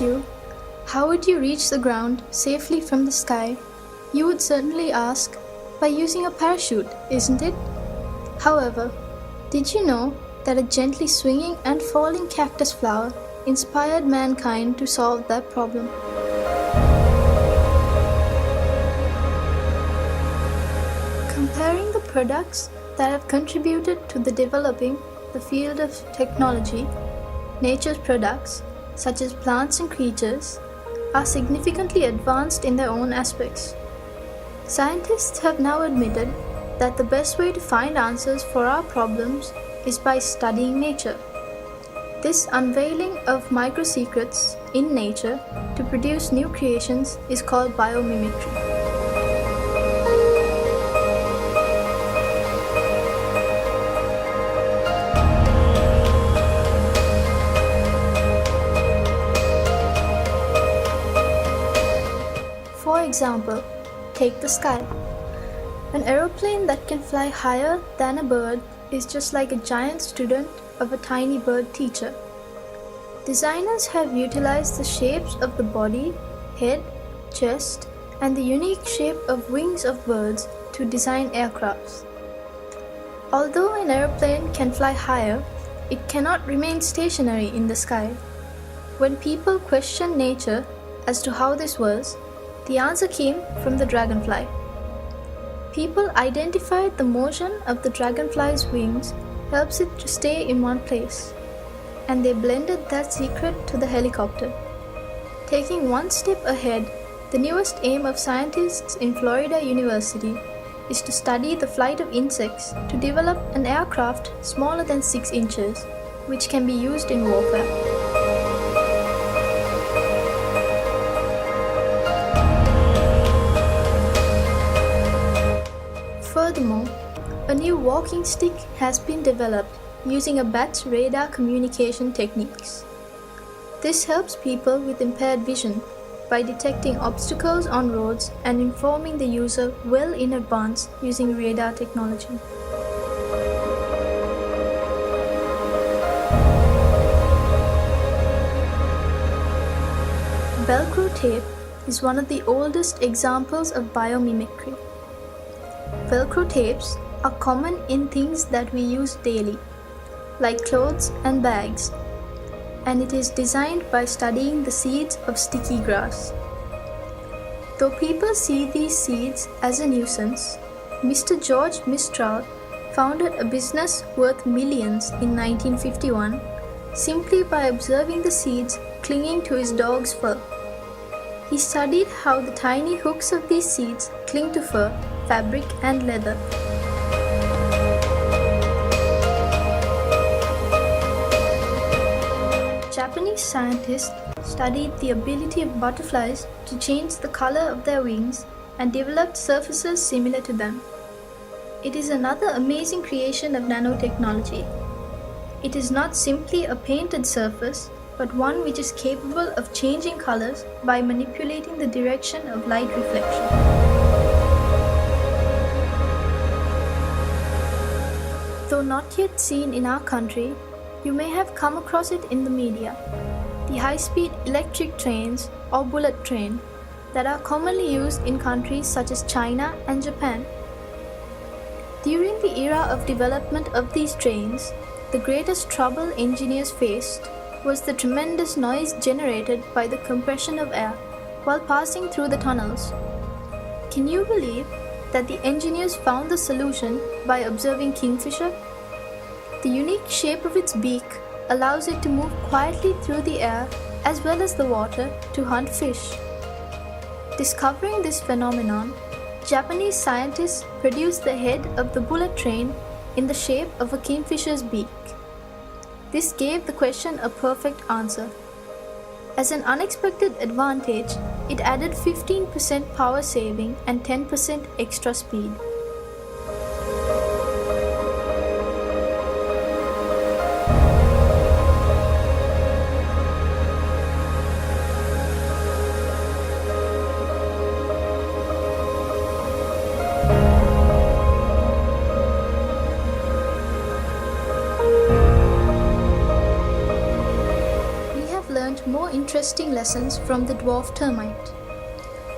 you, how would you reach the ground safely from the sky? You would certainly ask, by using a parachute, isn't it? However, did you know that a gently swinging and falling cactus flower inspired mankind to solve that problem? Comparing the products that have contributed to the developing the field of technology, nature's products, such as plants and creatures, are significantly advanced in their own aspects. Scientists have now admitted that the best way to find answers for our problems is by studying nature. This unveiling of micro-secrets in nature to produce new creations is called biomimicry. For example, take the sky. An aeroplane that can fly higher than a bird is just like a giant student of a tiny bird teacher. Designers have utilized the shapes of the body, head, chest, and the unique shape of wings of birds to design aircrafts. Although an aeroplane can fly higher, it cannot remain stationary in the sky. When people questioned nature as to how this was, the answer came from the dragonfly. People identified the motion of the dragonfly's wings helps it to stay in one place, and they blended that secret to the helicopter. Taking one step ahead, the newest aim of scientists in Florida University is to study the flight of insects to develop an aircraft smaller than 6 inches, which can be used in warfare. Furthermore, a new walking stick has been developed using a bat's radar communication techniques. This helps people with impaired vision by detecting obstacles on roads and informing the user well in advance using radar technology. Velcro tape is one of the oldest examples of biomimicry. Velcro tapes are common in things that we use daily, like clothes and bags, and it is designed by studying the seeds of sticky grass. Though people see these seeds as a nuisance, Mr. George Mistral founded a business worth millions in 1951 simply by observing the seeds clinging to his dog's fur. He studied how the tiny hooks of these seeds cling to fur, fabric, and leather. Japanese scientists studied the ability of butterflies to change the color of their wings and developed surfaces similar to them. It is another amazing creation of nanotechnology. It is not simply a painted surface, but one which is capable of changing colors by manipulating the direction of light reflection. Though not yet seen in our country, you may have come across it in the media. The high-speed electric trains or bullet train that are commonly used in countries such as China and Japan. During the era of development of these trains, the greatest trouble engineers faced was the tremendous noise generated by the compression of air while passing through the tunnels. Can you believe that the engineers found the solution by observing kingfisher? The unique shape of its beak allows it to move quietly through the air as well as the water to hunt fish. Discovering this phenomenon, Japanese scientists produced the head of the bullet train in the shape of a kingfisher's beak. This gave the question a perfect answer. As an unexpected advantage, it added 15% power saving and 10% extra speed. More interesting lessons from the dwarf termite.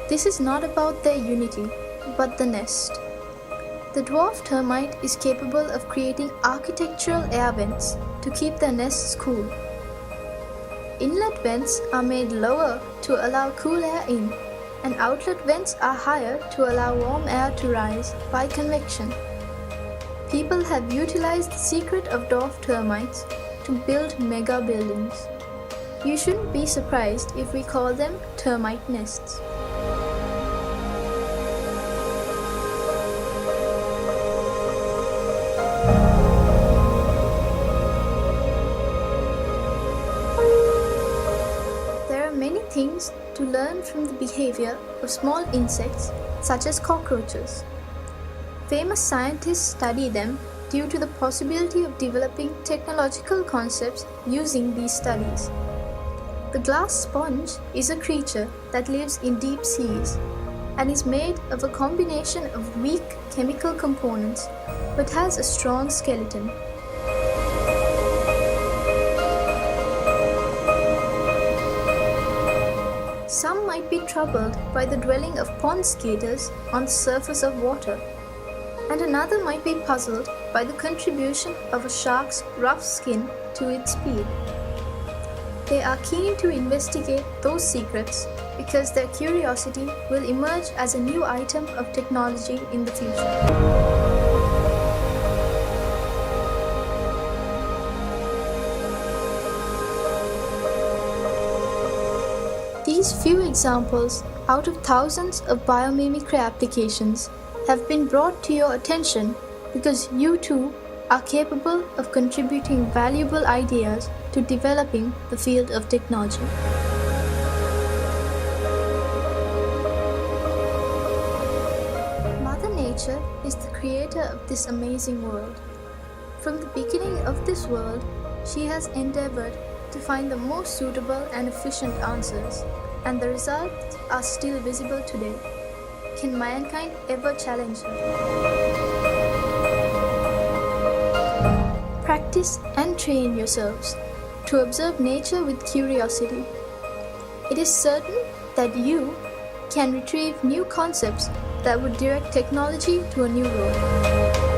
This is not about their unity, but the nest. The dwarf termite is capable of creating architectural air vents to keep their nests cool. Inlet vents are made lower to allow cool air in, and outlet vents are higher to allow warm air to rise by convection. People have utilized the secret of dwarf termites to build mega buildings. You shouldn't be surprised if we call them termite nests. There are many things to learn from the behavior of small insects such as cockroaches. Famous scientists study them due to the possibility of developing technological concepts using these studies. The glass sponge is a creature that lives in deep seas and is made of a combination of weak chemical components but has a strong skeleton. Some might be troubled by the dwelling of pond skaters on the surface of water, and another might be puzzled by the contribution of a shark's rough skin to its speed. They are keen to investigate those secrets because their curiosity will emerge as a new item of technology in the future. These few examples out of thousands of biomimicry applications have been brought to your attention because you too are capable of contributing valuable ideas to developing the field of technology. Mother Nature is the creator of this amazing world. From the beginning of this world, she has endeavored to find the most suitable and efficient answers, and the results are still visible today. Can mankind ever challenge her? Practice and train yourselves to observe nature with curiosity. It is certain that you can retrieve new concepts that would direct technology to a new road.